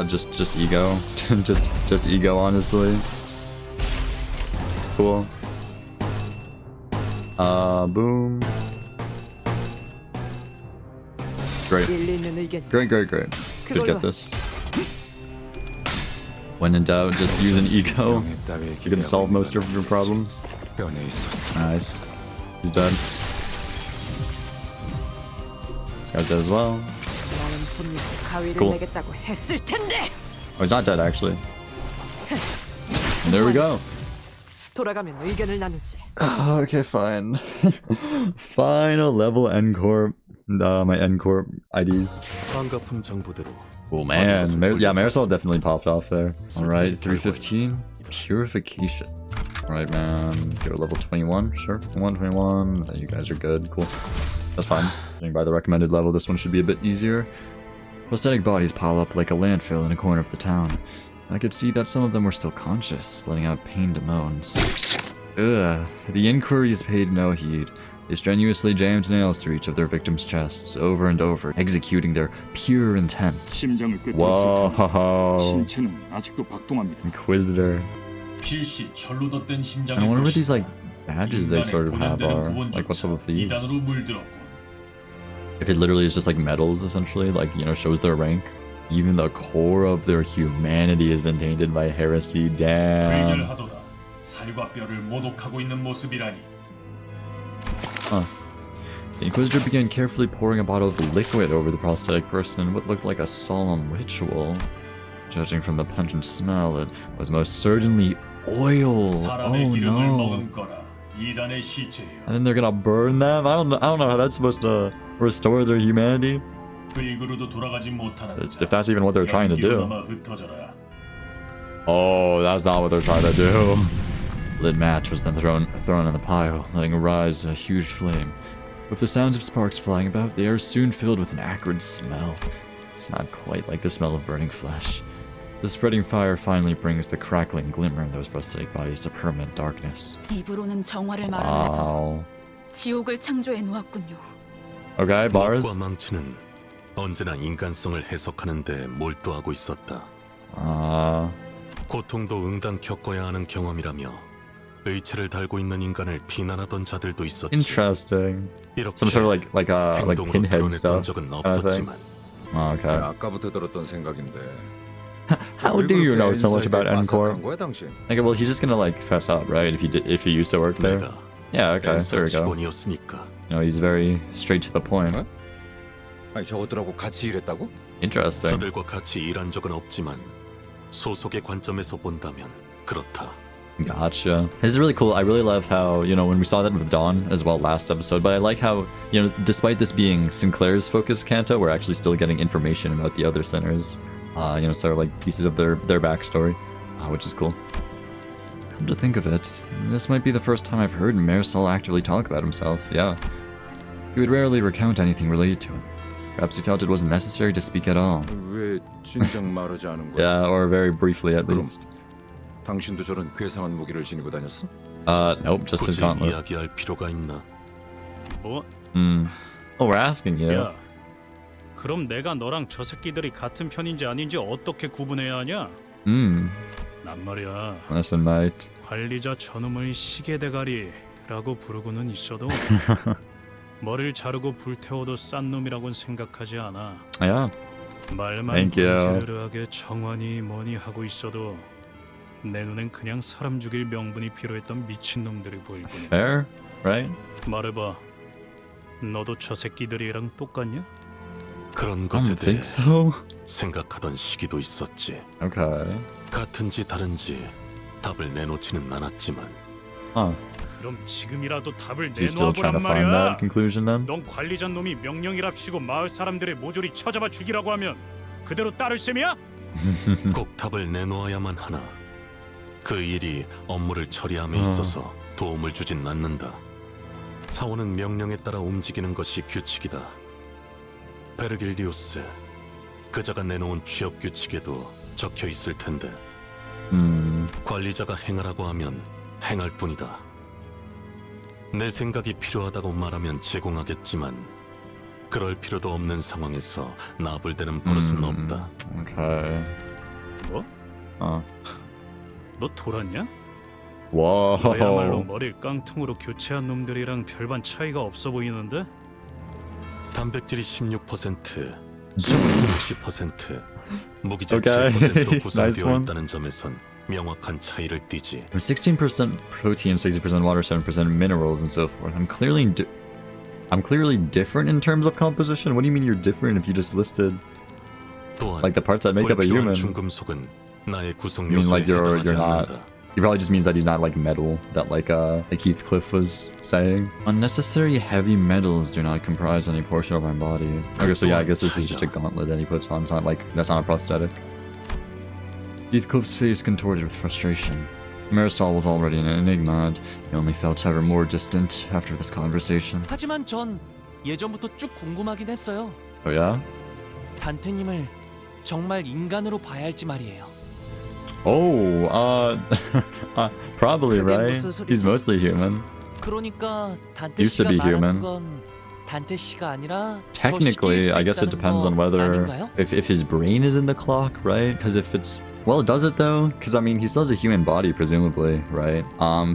Just ego. just ego, honestly. Cool. Boom. Great. Great. Should get this. When in doubt, just use an ego. You can solve most of your problems. Nice. He's dead. This guy's dead as well. Cool. Oh, he's not dead actually. And there we go. Okay, fine. Final level N Corp. My N Corp IDs. Oh man, yeah, Marisol definitely popped off there. Alright, 315. Purification. Alright, man. Go to level 21, sure. 21. You guys are good, cool. That's fine. Judging by the recommended level, this one should be a bit easier. Prosthetic bodies pile up like a landfill in a corner of the town. I could see that some of them were still conscious, letting out pained moans. Ugh. The inquiry has paid no heed. They strenuously jammed nails through each of their victims' chests, over and over, executing their pure intent. Whoa. Inquisitor. I wonder what these, like, badges they sort of have are. Like, what's up with these? If it literally is just, like, medals, essentially, like, you know, shows their rank. Even the core of their humanity has been tainted by heresy. Damn. Huh. The Inquisitor began carefully pouring a bottle of liquid over the prosthetic person in what looked like a solemn ritual. Judging from the pungent smell, it was most certainly oil. Oh no. And then they're gonna burn them? I don't know how that's supposed to restore their humanity. If that's even what they're trying to do. Oh, that's not what they're trying to do. Lit match was then thrown in the pile, letting rise a huge flame. With the sounds of sparks flying about, the air soon filled with an acrid smell. It's not quite like the smell of burning flesh. The spreading fire finally brings the crackling glimmer in those prosthetic bodies to permanent darkness. 입으로는 정화를 말하면서 Wow. 지옥을 창조해 놓았군요. Okay, bars. 먹과 망치는 언제나 인간성을 해석하는 데 몰두하고 있었다. 고통도 응당 겪어야 하는 경험이라며 의체를 달고 있는 인간을 비난하던 자들도 있었지. Interesting. 이렇게 Some sort of like 행동으로 pinhead 드러냈던 stuff. 적은 kind of thing. 없었지만 Okay. 아까부터 들었던 생각인데. How do you know so much about Encore? 한 거야, 당신? Like, well, he's just gonna like fess up, right? If he used to work there. 내가 Yeah. Okay. 엔사 There we go. 직원이었으니까. You know, he's very straight to the point. 아니 저것들하고 같이 일했다고? Interesting. 저들과 같이 일한 적은 없지만 소속의 관점에서 본다면 그렇다. Gotcha. This is really cool. I really love how, you know, when we saw that with Dawn as well last episode, but I like how, you know, despite this being Sinclair's focus canto, we're actually still getting information about the other sinners. You know, sort of like pieces of their backstory, which is cool. Come to think of it, this might be the first time I've heard Marisol actively talk about himself, yeah. He would rarely recount anything related to him. Perhaps he felt it wasn't necessary to speak at all. 왜 진작 말하지 않은 거야? Yeah, or very briefly at least. 당신도 저런 괴상한 무기를 지니고 다녔어? Nope, just his 굳이 gauntlet. 이야기할 필요가 있나? 뭐? Oh, we're asking you. 야, 그럼 내가 너랑 저 새끼들이 같은 편인지 아닌지 어떻게 구분해야 하냐? 난 말이야. Listen, mate. 관리자 저놈을 시계대가리라고 부르고는 있어도 머리를 자르고 불태워도 싼 놈이라고는 생각하지 않아. Yeah. 말만 Thank you. 부지런하게 정환이 뭐니 하고 있어도 내 눈엔 그냥 사람 죽일 명분이 필요했던 미친놈들이 보일 뿐이야. Fair, right? 말해봐. 너도 저 새끼들이랑 똑같냐? 그런 I 것에 don't 대해 think so. 생각하던 시기도 있었지. Okay. 같은지 다른지 답을 내놓지는 않았지만 Huh. 그럼 지금이라도 답을 Is he still trying 내놓아보란 to find that 말이야. conclusion then? 넌 관리자 놈이 명령이랍시고 마을 사람들의 모조리 쳐잡아 죽이라고 하면 그대로 따를 셈이야? 꼭 답을 내놓아야만 하나. 그 일이 업무를 처리함에 있어서 도움을 주진 않는다. 사원은 명령에 따라 움직이는 것이 규칙이다. 베르길리우스, 그자가 내놓은 취업 규칙에도 적혀 있을 텐데 관리자가 행하라고 하면 행할 뿐이다. 내 생각이 필요하다고 말하면 제공하겠지만 그럴 필요도 없는 상황에서 나불대는 버릇은 없다. Okay. 뭐? 너 돌았냐? Whoa. 너야말로 머리를 깡통으로 교체한 놈들이랑 별반 차이가 없어 보이는데? 단백질이 16%, 수분 60%, 무기질 Okay. 7%로 Nice 구성되어 one. 있다는 점에선 명확한 차이를 띠지. 16% protein, 60% water, 7% minerals, and so forth. I'm clearly different in terms of composition. What do you mean you're different if you just listed 또한 like the parts that make up a 불필요한 human? 중금속은 나의 구성 You mean 요소에 like you're 해당하지 not? 않는다. He probably just means that he's not like metal, that like Heathcliff was saying. Unnecessary heavy metals do not comprise any portion of my body. Okay, so yeah, I guess this is just a gauntlet that he puts on. It's not like, that's not a prosthetic. Heathcliff's face contorted with frustration. Marisol was already an enigma, and he only felt ever more distant after this conversation. 하지만 전 예전부터 쭉 궁금하긴 했어요. Oh yeah? 단테님을 정말 인간으로 봐야 할지 말이에요. Oh, probably, 그게 right? 무슨 소리지? He's mostly human. 그러니까 단테 Used to 씨가 be 말하는 human. 건 단테 씨가 아니라 Technically, I guess it depends on whether if his brain is in the clock, right? Because if it's well, does it though? Because I mean, he still has a human body, presumably, right?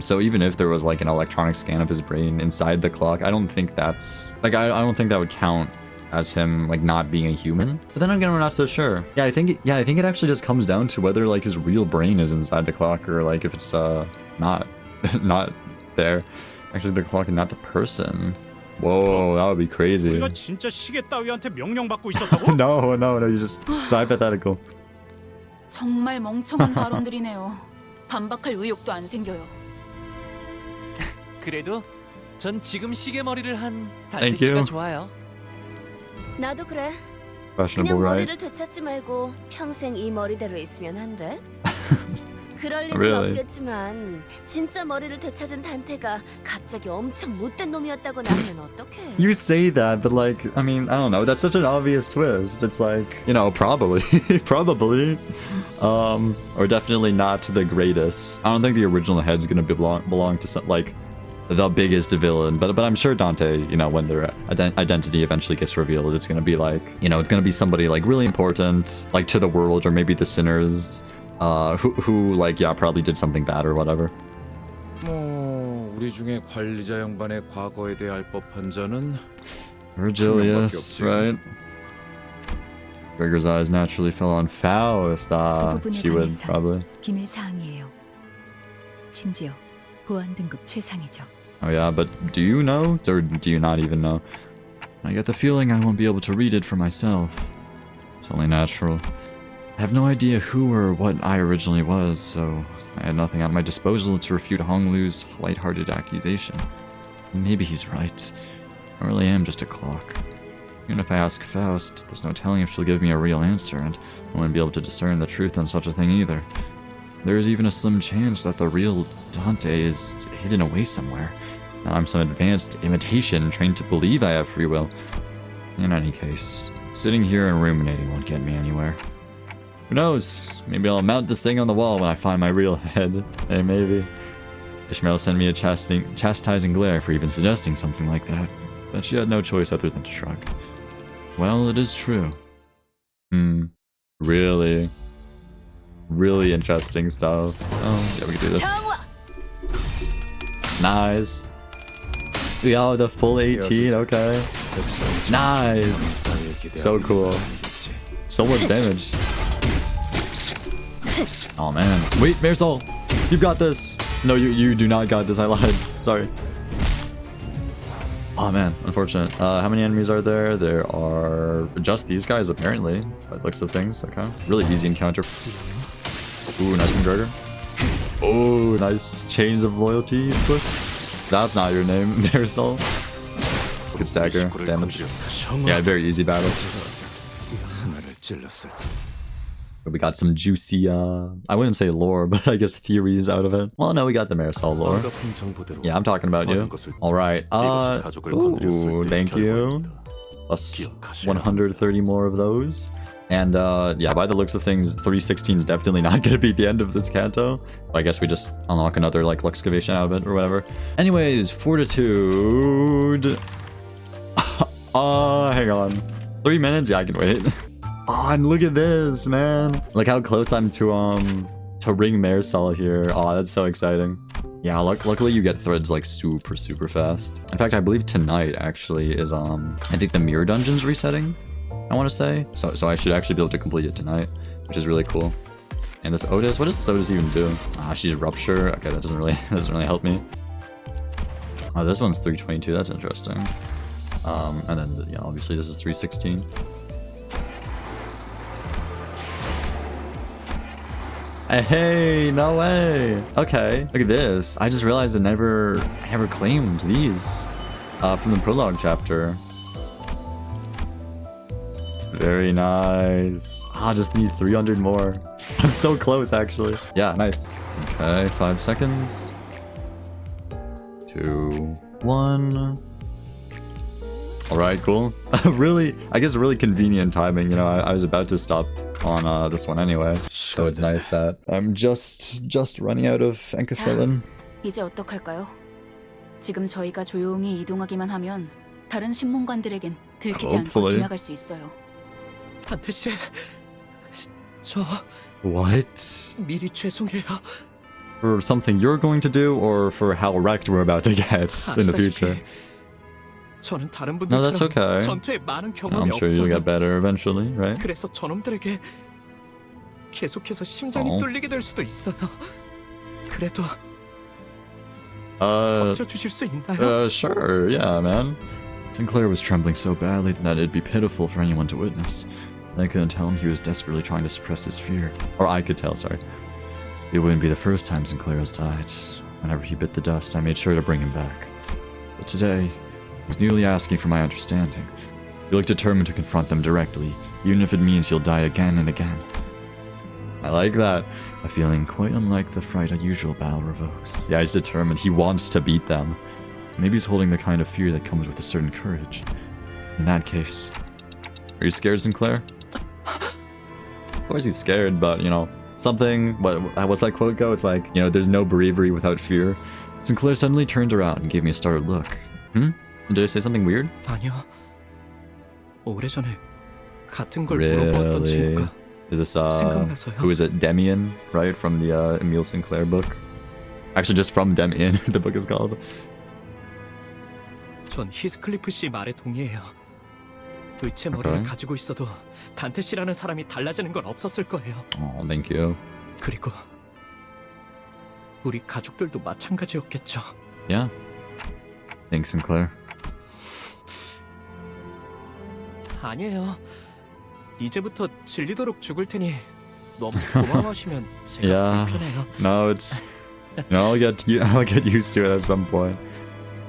So even if there was like an electronic scan of his brain inside the clock, I don't think that's like I don't think that would count as him like not being a human. But then again, we're not so sure. Yeah, I think it actually just comes down to whether like his real brain is inside the clock or like if it's not not there. Actually, the clock and not the person. Whoa, that would be crazy. 우리가 진짜 시계 따위한테 명령받고 있었다고? No, you just it's hypothetical. 정말 멍청한 발언들이네요. 반박할 의욕도 안 생겨요. 그래도 전 지금 시계 머리를 한 Thank 단테 씨가 you. 좋아요. 나도 그래. Questionable, 그냥 right? 머리를 되찾지 말고 평생 이 머리대로 있으면 안 돼? 그럴 리는 Really? 없겠지만 진짜 머리를 되찾은 단테가 갑자기 엄청 못된 놈이었다거나 하면 어떡해? You say that, but like, I mean, I don't know. That's such an obvious twist. It's like, you know, probably, probably, or definitely not the greatest. I don't think the original head's gonna belong to some, like the biggest villain, but I'm sure Dante, you know, when their identity eventually gets revealed, it's gonna be like, you know, it's gonna be somebody like really important, like to the world, or maybe the sinners, who like, yeah, probably did something bad or whatever. 뭐 우리 중에 관리자 양반의 과거에 대해 알 법한 자는 Virgilius, right? Gregor's eyes naturally fell on Faust. 그 부분에 She would 관해서 probably. 기밀 사항이에요. 심지어 보안 등급 최상이죠. Oh yeah, but do you know? Or do you not even know? I get the feeling I won't be able to read it for myself. It's only natural. I have no idea who or what I originally was, so I had nothing at my disposal to refute Honglu's light-hearted accusation. Maybe he's right. I really am just a clock. Even if I ask Faust, there's no telling if she'll give me a real answer, and I wouldn't be able to discern the truth on such a thing either. There is even a slim chance that the real Dante is hidden away somewhere, and I'm some advanced imitation trained to believe I have free will. In any case, sitting here and ruminating won't get me anywhere. Who knows? Maybe I'll mount this thing on the wall when I find my real head. Hey, maybe. Ishmael sent me a chastising glare for even suggesting something like that, but she had no choice other than to shrug. Well, it is true. Really? Really interesting stuff. Oh, yeah, we can do this. Nice. Yeah, the full 18, okay. Nice. So cool. So much damage. Oh man. Wait, Marisol! You've got this! No, you do not got this, I lied. Sorry. Oh man, unfortunate. How many enemies are there? There are just these guys apparently, by the looks of things. Okay. Really easy encounter. Ooh, nice McGregor. Oh, nice chains of loyalty. That's not your name, Marisol. Good stagger, damage. Yeah, very easy battle. But we got some juicy, I wouldn't say lore, but I guess theories out of it. Well, no, we got the Marisol lore. Yeah, I'm talking about you. Alright, ooh, thank you. Plus 130 more of those. And, yeah, by the looks of things, 316 is definitely not gonna be the end of this canto. I guess we just unlock another, like, Luxcavation out of it or whatever. Anyways, Fortitude. Hang on. 3 minutes? Yeah, I can wait. Oh, and look at this, man. Look how close I'm to ring Marisol here. Oh, that's so exciting. Yeah, luckily you get threads like super fast. In fact, I believe tonight actually is I think the mirror dungeon's resetting, I want to say. So I should actually be able to complete it tonight, which is really cool. And this Otis, what does this Otis even do? Ah, she's rupture. Okay, that doesn't really help me. Oh, this one's 322. That's interesting. And then yeah, obviously this is 316. Hey, no way. Okay, look at this. I just realized I never claimed these from the prologue chapter. Very nice. Ah, just need 300 more. I'm so close, actually. Yeah, nice. Okay, 5 seconds. 2, 1. All right, cool. Really, I guess really convenient timing. You know, I was about to stop on this one anyway, so it's nice that I'm just running out of Enkephalin. 이제 어떡할까요? 지금 저희가 조용히 이동하기만 하면 다른 신문관들에겐 들키지 않고 지나갈 수 있어요. 단테 씨, 저 What? 미리 죄송해요. For something you're going to do, or for how wrecked we're about to get in the future? 저는 다른 No, that's 분들처럼 okay. 전투에 많은 경험이 I'm sure you'll 없어요. get better eventually, right? 그래서 저놈들에게 계속해서 심장이 뚫리게 될 수도 있어요. 그래도 버텨주실 수 있나요? Sure, yeah, man. Sinclair was trembling so badly that it'd be pitiful for anyone to witness. I couldn't tell him he was desperately trying to suppress his fear. Or I could tell, sorry. It wouldn't be the first time Sinclair has died. Whenever he bit the dust, I made sure to bring him back. But today, he's nearly asking for my understanding. You look determined to confront them directly, even if it means you'll die again and again. I like that. A feeling quite unlike the fright a usual battle revokes. Yeah, he's determined. He wants to beat them. Maybe he's holding the kind of fear that comes with a certain courage. In that case... Are you scared, Sinclair? Of course he's scared, but, you know, something... What's that quote go? It's like, you know, there's no bravery without fear. Sinclair suddenly turned around and gave me a startled look. Did I say something weird? 아니요. 오래전에 같은 걸 물어보았던 친구가 Is this, 생각나서요. who is it? Demian, right? From the Emile Sinclair book. Actually, just from Demian, the book is called. 전 히스클리프 씨 말에 동의해요. 의체 머리를 가지고 있어도 단테 씨라는 사람이 달라지는 건 없었을 거예요. Oh, thank you. 그리고 우리 가족들도 마찬가지였겠죠. Yeah. Thanks, Sinclair. 아니에요. 이제부터 질리도록 죽을 테니 너무 고마워하시면 제가 Yeah. 불편해요. No, it's... You know, I'll get used to it at some point.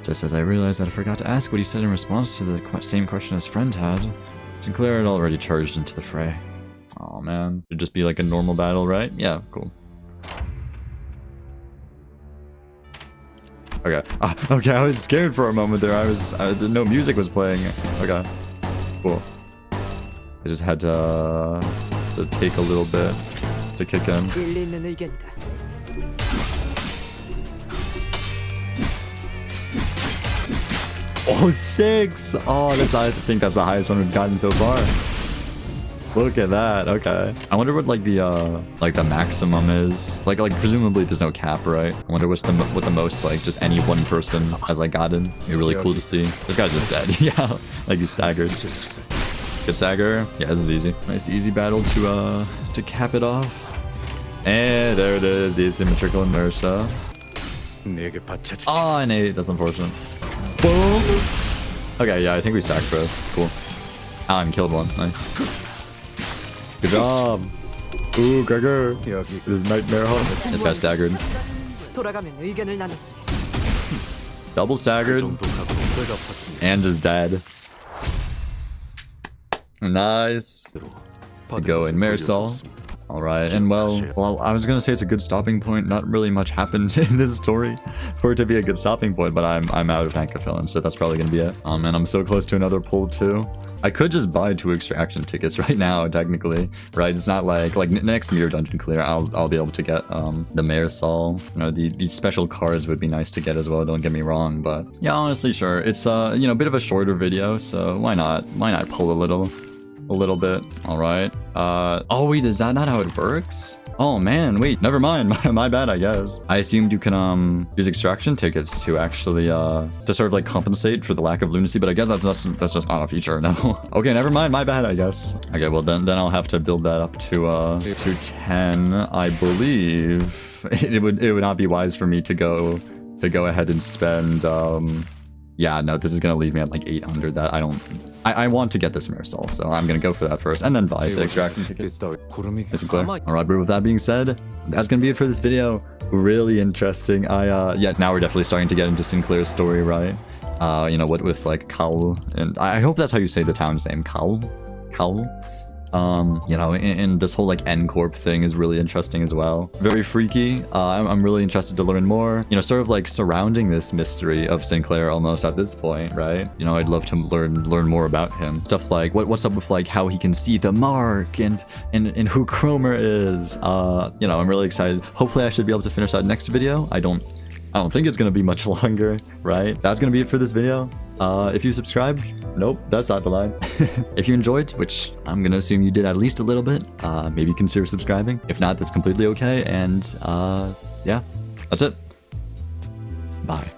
Just as I realized that I forgot to ask what he said in response to the same question his friend had, Sinclair had already charged into the fray. Oh man. It'd just be like a normal battle, right? Yeah, cool. Okay. Okay, I was scared for a moment there. No music was playing. Okay. Cool. I just had to take a little bit to kick in. 일리 있는 의견이다. Oh, 6! Oh, I think that's the highest one we've gotten so far. Look at that. Okay. I wonder what like the maximum is. Like presumably there's no cap, right? I wonder what the most like just any one person has like gotten. It'd be really cool to see. This guy's just dead. Yeah, like he's staggered. Good stagger. Yeah, this is easy. Nice easy battle to cap it off. And there it is, the asymmetrical inertia. Oh, an 8. That's unfortunate. Boom. Okay, yeah, I think we stacked both. Cool. Alan killed one. Nice. Good job. Ooh, Gregor. This is Nightmare Home. This guy's staggered. 돌아가면 의견을 나눴지. Double staggered. And is dead. Nice. We go in Marisol. Alright, and well, I was gonna say it's a good stopping point. Not really much happened in this story for it to be a good stopping point, but I'm out of Hankafelin, so that's probably gonna be it. And I'm so close to another pull too. I could just buy 2 extraction tickets right now, technically, right? It's not like next Mirror Dungeon clear, I'll be able to get the Marisol. You know, the special cards would be nice to get as well. Don't get me wrong, but yeah, honestly, sure. It's you know, a bit of a shorter video, so why not pull a little bit. All right. Oh wait, is that not how it works? Oh man, wait, never mind. My bad, I guess. I assumed you can use extraction tickets to actually to sort of like compensate for the lack of lunacy, but I guess that's just not a feature. No. Okay, never mind. My bad, I guess. Okay, well then I'll have to build that up to 10. I believe it would not be wise for me to go ahead and spend yeah, no, this is gonna leave me at like 800. That I want to get this Marisol, so I'm gonna go for that first, and then buy the extraction tickets. Alright, but with that being said, that's gonna be it for this video. Really interesting. Yeah, now we're definitely starting to get into Sinclair's story, right? You know, what with like Calw, and I hope that's how you say the town's name, Calw. You know, and this whole like N-Corp thing is really interesting as well. Very freaky. I'm really interested to learn more, you know, sort of like surrounding this mystery of Sinclair almost at this point, right? You know, I'd love to learn more about him. Stuff like what's up with like how he can see the mark and who Cromer is. You know, I'm really excited. Hopefully I should be able to finish that next video. I don't think it's gonna be much longer, right? That's gonna be it for this video. If you subscribed, nope, that's not the line. If you enjoyed, which I'm gonna assume you did at least a little bit, maybe consider subscribing. If not, that's completely okay. And yeah, that's it. Bye.